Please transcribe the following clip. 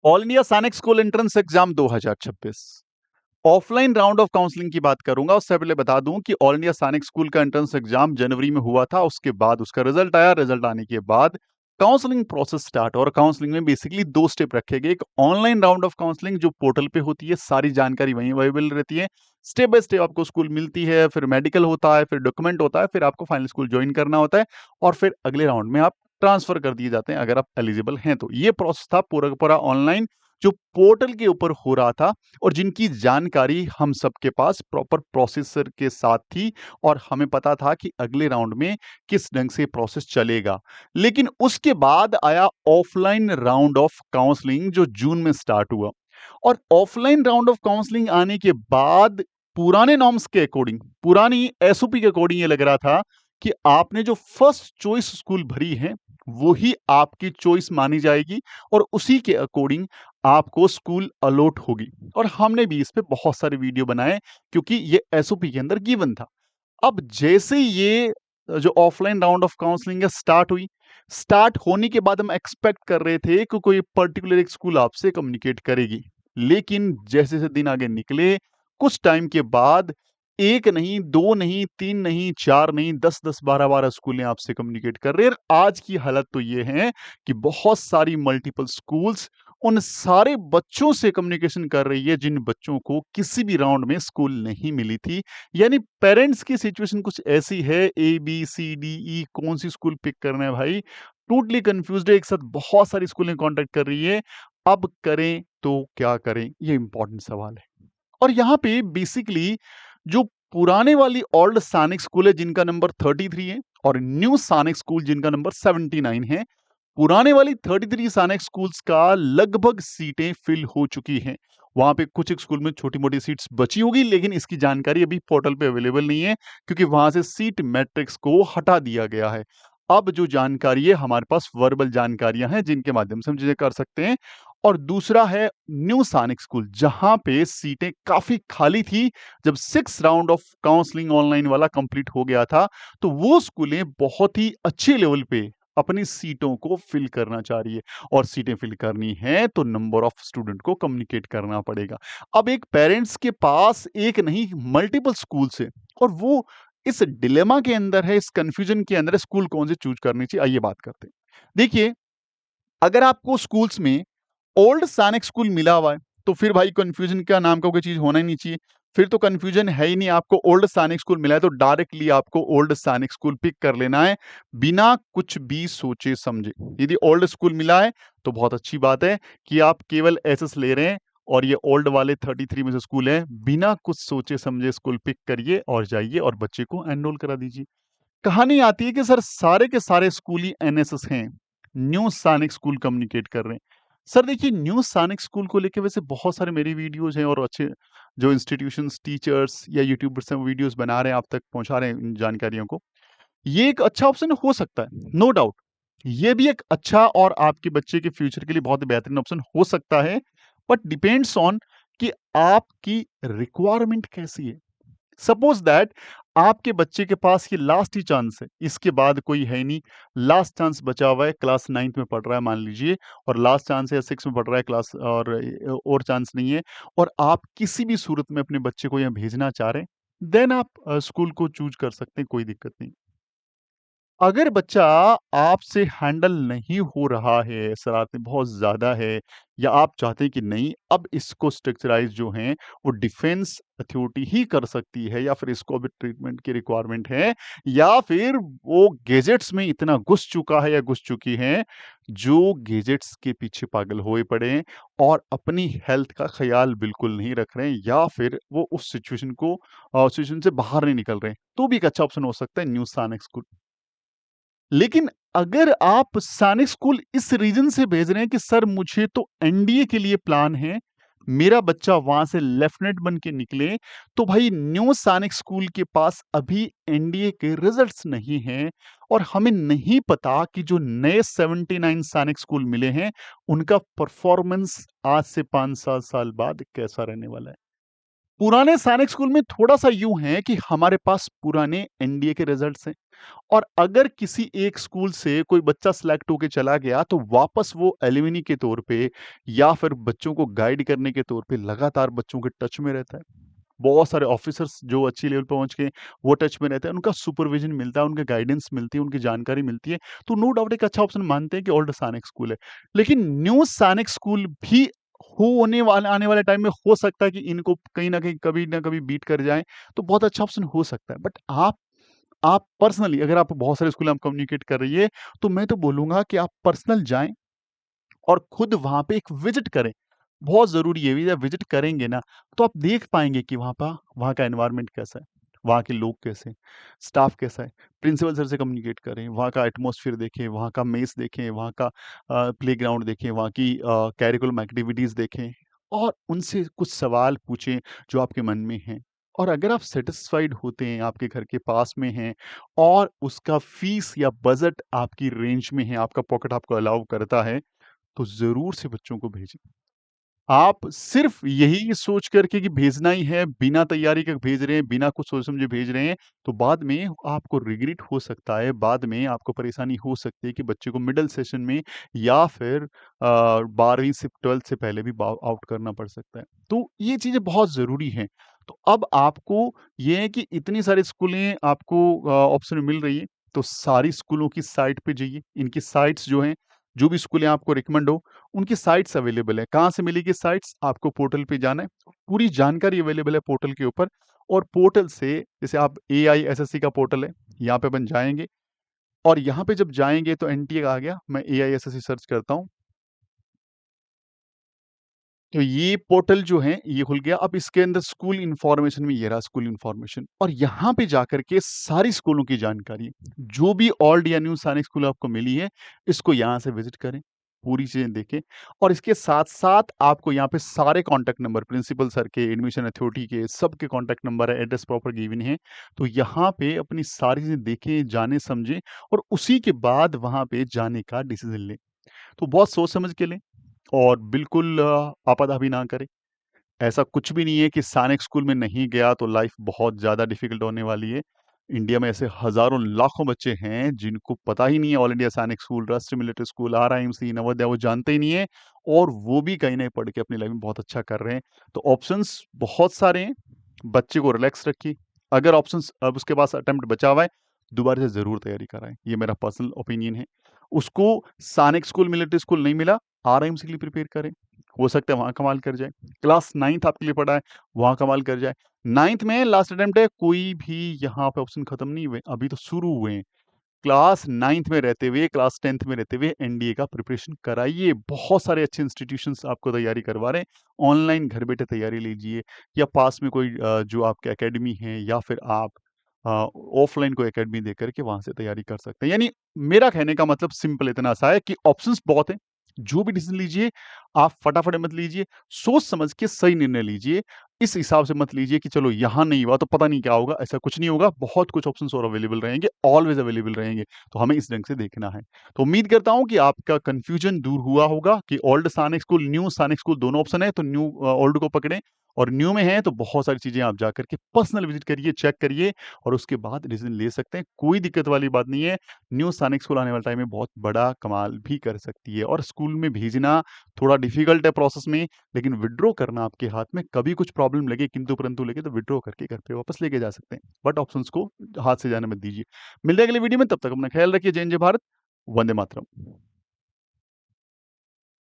All India सैनिक school entrance exam 2026 offline round of counselling की बात करूंगा। उससे पहले बता दूं कि ऑल इंडिया सैनिक स्कूल का एंट्रेंस एग्जाम जनवरी में हुआ था। उसके बाद उसका रिजल्ट आया। रिजल्ट आने के बाद काउंसलिंग प्रोसेस स्टार्ट। और काउंसलिंग में बेसिकली दो स्टेप रखे गए। एक ऑनलाइन राउंड ऑफ काउंसलिंग जो पोर्टल पे होती है, सारी जानकारी वहीं अवेलेबल रहती है। स्टेप बाय स्टेप आपको स्कूल मिलती है, फिर मेडिकल होता है, फिर डॉक्यूमेंट होता है, फिर आपको फाइनल स्कूल ज्वाइन करना होता है और फिर अगले राउंड में आप ट्रांसफर कर दिए जाते हैं अगर आप एलिजिबल हैं तो। ये प्रोसेस था पूरा का पूरा ऑनलाइन, जो पोर्टल के ऊपर हो रहा था और जिनकी जानकारी हम सबके पास प्रॉपर प्रोसेसर के साथ थी और हमें पता था कि अगले राउंड में किस ढंग से प्रोसेस चलेगा। लेकिन उसके बाद आया ऑफलाइन राउंड ऑफ काउंसलिंग जो जून में स्टार्ट हुआ। और ऑफलाइन राउंड ऑफ काउंसलिंग आने के बाद पुराने नॉर्म्स के अकॉर्डिंग, पुरानी एसओपी के अकॉर्डिंग ये लग रहा था कि आपने जो फर्स्ट चॉइस स्कूल भरी है वो ही आपकी चॉइस मानी जाएगी और उसी के अकॉर्डिंग आपको स्कूल अलॉट होगी। और हमने भी इस पे बहुत सारे वीडियो बनाए क्योंकि ये एसओपी के अंदर गिवन था। अब जैसे ही ये जो ऑफलाइन राउंड ऑफ काउंसलिंग है स्टार्ट हुई, स्टार्ट होने के बाद हम एक्सपेक्ट कर रहे थे कि कोई पर्टिकुलर एक स्कूल आपसे कम्युनिकेट करेगी। लेकिन जैसे जैसे दिन आगे निकले, कुछ टाइम के बाद एक नहीं, दो नहीं, तीन नहीं, चार नहीं, 10-10, 12-12 स्कूलें आपसे कम्युनिकेट कर रहे हैं। और आज की हालत तो ये है कि बहुत सारी मल्टीपल स्कूल्स उन सारे बच्चों से कम्युनिकेशन कर रही है जिन बच्चों को किसी भी राउंड में स्कूल नहीं मिली थी। यानी पेरेंट्स की सिचुएशन कुछ ऐसी है, A B C D E कौन सी स्कूल पिक करना है भाई, टोटली कंफ्यूज्ड है। एक साथ बहुत सारी स्कूलें कांटेक्ट कर रही है। अब करें तो क्या करें, ये इंपॉर्टेंट सवाल है। और यहाँ पे बेसिकली जो पुराने वाली ओल्ड सैनिक स्कूल है जिनका नंबर 33 है और न्यू सैनिक स्कूल जिनका नंबर 79 है, पुराने वाली 33 सैनिक स्कूल्स का लगभग सीटें फिल हो चुकी हैं। वहां पे कुछ एक स्कूल में छोटी मोटी सीट्स बची होगी, लेकिन इसकी जानकारी अभी पोर्टल पे अवेलेबल नहीं है क्योंकि वहां से सीट मैट्रिक्स को हटा दिया गया है। अब जो जानकारी है हमारे पास वर्बल जानकारियां हैं जिनके माध्यम से हम चीजें कर सकते हैं। और दूसरा है न्यू सैनिक स्कूल जहां पे सीटें काफी खाली थी जब 6 राउंड ऑफ काउंसलिंग ऑनलाइन वाला कंप्लीट हो गया था। तो वो स्कूलें बहुत ही अच्छे लेवल पे अपनी सीटों को फिल करना चाह रही है। और सीटें फिल करनी है तो नंबर ऑफ स्टूडेंट को कम्युनिकेट करना पड़ेगा। अब एक पेरेंट्स के पास एक नहीं मल्टीपल स्कूल्स है और वो इस डिलेमा के अंदर है, इस कंफ्यूजन के अंदर है, स्कूल कौन से चूज करनी चाहिए। आइए बात करते हैं। देखिए, अगर आपको स्कूल्स में ओल्ड सैनिक स्कूल मिला हुआ है तो फिर भाई कंफ्यूजन का नाम का कोई चीज होना ही नहीं चाहिए। फिर तो कंफ्यूजन है ही नहीं। आपको ओल्ड सैनिक स्कूल मिला है तो डायरेक्टली आपको ओल्ड सैनिक स्कूल पिक कर लेना है बिना कुछ भी सोचे समझे। यदि ओल्ड स्कूल मिला है तो बहुत अच्छी बात है कि आप केवल एसएस ले रहे हैं और ये ओल्ड वाले 33 में से स्कूल है, बिना कुछ सोचे समझे स्कूल पिक करिए और जाइए और बच्चे को एनरोल करा दीजिए। कहानी आती है कि सर सारे के सारे स्कूल ही एनएसएस हैं, न्यू सैनिक स्कूल कम्युनिकेट कर रहे हैं। सर देखिए, न्यू सैनिक स्कूल को लेके वैसे बहुत सारे मेरी वीडियोस हैं और अच्छे जो इंस्टीट्यूशंस, टीचर्स या यूट्यूबर्स हैं वो वीडियोस बना रहे हैं, आप तक पहुंचा रहे हैं इन जानकारियों को। ये एक अच्छा ऑप्शन हो सकता है, नो डाउट। ये भी एक अच्छा और आपके बच्चे के फ्यूचर के लिए बहुत ही बेहतरीन ऑप्शन हो सकता है। बट डिपेंड्स ऑन कि आपकी रिक्वायरमेंट कैसी है। सपोज दैट आपके बच्चे के पास ये लास्ट ही चांस है, इसके बाद कोई है नहीं, लास्ट चांस बचा हुआ है, क्लास 9th में पढ़ रहा है मान लीजिए, और लास्ट चांस है 6 में पढ़ रहा है क्लास, और चांस नहीं है, और आप किसी भी सूरत में अपने बच्चे को यहाँ भेजना चाह रहे हैं, देन आप स्कूल को चूज कर सकते हैं, कोई दिक्कत नहीं। अगर बच्चा आपसे हैंडल नहीं हो रहा है, शरारतें बहुत ज़्यादा है, या आप चाहते हैं कि नहीं अब इसको स्ट्रक्चराइज़ जो हैं वो डिफेंस अथॉरिटी ही कर सकती है, या फिर इसको अभी ट्रीटमेंट की रिक्वायरमेंट है, या फिर वो गैजेट्स में इतना घुस चुका है या घुस चुकी हैं, जो गैजेट्स के पीछे पागल हुए पड़े हैं और अपनी हेल्थ का ख़्याल बिल्कुल नहीं रख रहे हैं, या फिर वो उस सिचुएशन से बाहर नहीं निकल रहे हैं, तो भी एक अच्छा ऑप्शन हो सकता है न्यू सैनिक स्कूल। लेकिन अगर आप सैनिक स्कूल इस रीजन से भेज रहे हैं कि सर मुझे तो एनडीए के लिए प्लान है, मेरा बच्चा वहां से लेफ्टिनेंट बन के निकले, तो भाई न्यू सैनिक स्कूल के पास अभी एनडीए के रिजल्ट्स नहीं हैं और हमें नहीं पता कि जो नए 79 सैनिक स्कूल मिले हैं उनका परफॉर्मेंस आज से 5-7 साल बाद कैसा रहने वाला है। पुराने सैनिक स्कूल में थोड़ा सा यूं है कि हमारे पास पुराने एनडीए के रिजल्ट्स हैं, और अगर किसी एक स्कूल से कोई बच्चा सेलेक्ट होके चला गया, तो वापस वो एलुमनी के तौर पे या फिर बच्चों को गाइड करने के तौर पे लगातार बच्चों के टच में रहता है। बहुत सारे ऑफिसर्स जो अच्छी लेवल पे पहुँच गए, वो टच में रहते हैं, उनका सुपरविज़न मिलता है, उनकी गाइडेंस मिलती है, उनकी जानकारी मिलती है, तो नो डाउट एक अच्छा ऑप्शन मानते हैं कि ओल्ड सैनिक स्कूल है। लेकिन न्यू सैनिक स्कूल भी होने वाला आने वाले टाइम में हो सकता है कि इनको कहीं न कहीं, कभी न कभी बीट कर जाएँ, तो बहुत अच्छा ऑप्शन हो सकता है। बट आप पर्सनली, अगर आप बहुत सारे स्कूल में आप कम्युनिकेट कर रही है, तो मैं तो बोलूँगा कि आप पर्सनल जाएँ और खुद वहाँ पे एक विज़िट करें। बहुत ज़रूरी है, जब विज़िट करेंगे ना, तो आप देख पाएँगे कि वहाँ का एनवायरनमेंट कैसा है, वहाँ के लोग कैसे हैं, स्टाफ कैसा है, प्रिंसिपल सर से कम्युनिकेट करें, वहाँ का एटमॉस्फेयर देखें, वहाँ का मेस देखें, वहाँ का प्लेग्राउंड देखें, वहाँ की करिकुलम एक्टिविटीज़ देखें और उनसे कुछ सवाल पूछें जो आपके मन में हैं। और अगर आप सैटिस्फाइड होते हैं, आपके घर के पास में हैं और उसका फ़ीस या बजट आपकी रेंज में है, आपका पॉकेट आपको अलाउ करता है, तो ज़रूर से बच्चों को भेजें। आप सिर्फ़ यही सोच कर के कि भेजना ही है, बिना तैयारी के भेज रहे हैं, बिना कुछ सोच समझे भेज रहे हैं, तो बाद में आपको रिग्रेट हो सकता है, बाद में आपको परेशानी हो सकती है कि बच्चे को मिडल सेशन में या फिर 12वीं से 12th से पहले भी बा आउट करना पड़ सकता है। तो ये चीज़ें बहुत ज़रूरी हैं। तो अब आपको ये है कि इतनी सारी स्कूलें आपको ऑप्शन मिल रही हैं, तो सारी स्कूलों की साइट पे जाइए। इनकी साइट्स जो हैं, जो भी स्कूलें आपको रिकमेंड हो, उनकी साइट्स अवेलेबल है। कहाँ से मिलेगी साइट्स? आपको पोर्टल पे जाना है, पूरी जानकारी अवेलेबल है पोर्टल के ऊपर और पोर्टल से जैसे आप एआईएसएससी का पोर्टल है, यहाँ पे अपन जाएँगे और यहाँ पे जब जाएँगे तो एनटीए आ गया, मैं एआईएसएससी सर्च करता हूँ। तो ये पोर्टल जो है ये खुल गया। अब इसके अंदर स्कूल इन्फॉर्मेशन में ये रहा स्कूल इन्फॉर्मेशन और यहाँ पे जाकर के सारी स्कूलों की जानकारी, जो भी ओल्ड या न्यू सैनिक स्कूल आपको मिली है, इसको यहाँ से विज़िट करें, पूरी चीज़ें देखें और इसके साथ-साथ आपको यहाँ पे सारे कॉन्टैक्ट नंबर प्रिंसिपल सर के, एडमिशन अथॉरिटी के, सबके कॉन्टैक्ट नंबर है, एड्रेस प्रॉपर गिवन है। तो यहाँ पे अपनी सारी चीज़ें देखें, जानें, समझें और उसी के बाद वहाँ पे जाने का डिसीज़न लें। तो बहुत सोच समझ के लें और बिल्कुल आपा-धापी ना करें। ऐसा कुछ भी नहीं है कि सैनिक स्कूल में नहीं गया तो लाइफ बहुत ज़्यादा डिफ़िकल्ट होने वाली है। इंडिया में ऐसे हज़ारों लाखों बच्चे हैं जिनको पता ही नहीं है ऑल इंडिया सैनिक स्कूल, राष्ट्रीय मिलिट्री स्कूल, आरआईएमसी, नवोदय वो जानते ही नहीं है और वो भी कहीं न पढ़ के अपनी लाइफ में बहुत अच्छा कर रहे हैं। तो ऑप्शंस बहुत सारे हैं, बच्चे को रिलैक्स रखिए। अगर ऑप्शंस अब उसके पास अटेम्प्ट बचा हुआ है, दोबारा से ज़रूर तैयारी कराएँ। ये मेरा पर्सनल ओपिनियन है। उसको सैनिक स्कूल, मिलिट्री स्कूल नहीं मिला, आरआईएमसी के लिए प्रिपेयर करें। हो सकता है वहाँ कमाल कर जाए। क्लास 9th आपके लिए पड़ा है, वहाँ कमाल कर जाए। 9th में लास्ट अटेम्प्ट है, कोई भी यहाँ पे ऑप्शन खत्म नहीं हुए, अभी तो शुरू हुए हैं। क्लास 9th में रहते हुए, क्लास 10th में रहते हुए एनडीए का प्रिपरेशन कराइए। बहुत सारे अच्छे इंस्टीट्यूशंस आपको तैयारी करवा रहे हैं। ऑनलाइन घर बैठे तैयारी लीजिए या पास में कोई जो आपके अकेडमी है या फिर आप अ, ऑफलाइन कोई अकेडमी देकर के वहाँ से तैयारी कर सकते हैं। यानी मेरा कहने का मतलब सिंपल इतना सा है कि ऑप्शंस बहुत हैं। जो भी डिसीज़न लीजिए, आप फटाफट मत लीजिए, सोच समझ के सही निर्णय लीजिए। इस हिसाब से मत लीजिए कि चलो यहाँ नहीं हुआ तो पता नहीं क्या होगा, ऐसा कुछ नहीं होगा। बहुत कुछ ऑप्शंस और अवेलेबल रहेंगे, ऑलवेज़ अवेलेबल रहेंगे। तो हमें इस ढंग से देखना है। तो उम्मीद करता हूँ कि आपका कन्फ्यूजन दूर हुआ होगा कि ओल्ड सैनिक स्कूल, न्यू सैनिक स्कूल दोनों ऑप्शन है, तो ओल्ड को पकड़ें और न्यू में हैं तो बहुत सारी चीज़ें आप जाकर के पर्सनल विज़िट करिए, चेक करिए और उसके बाद डिसीज़न ले सकते हैं। कोई दिक्कत वाली बात नहीं है। न्यू सैनिक स्कूल आने वाले टाइम में बहुत बड़ा कमाल भी कर सकती है और स्कूल में भेजना थोड़ा डिफ़िकल्ट है प्रोसेस में, लेकिन विथड्रॉ करना आपके हाथ में। कभी कुछ प्रॉब्लम लगे, किंतु-परंतु लगे तो विथड्रॉ करके घर पे वापस लेके जा सकते हैं। बट ऑप्शंस को हाथ से जाने मत दीजिए। मिलते हैं अगले वीडियो में, तब तक अपना ख्याल रखिए। जय हिंद, जय भारत। वंदे मातरम।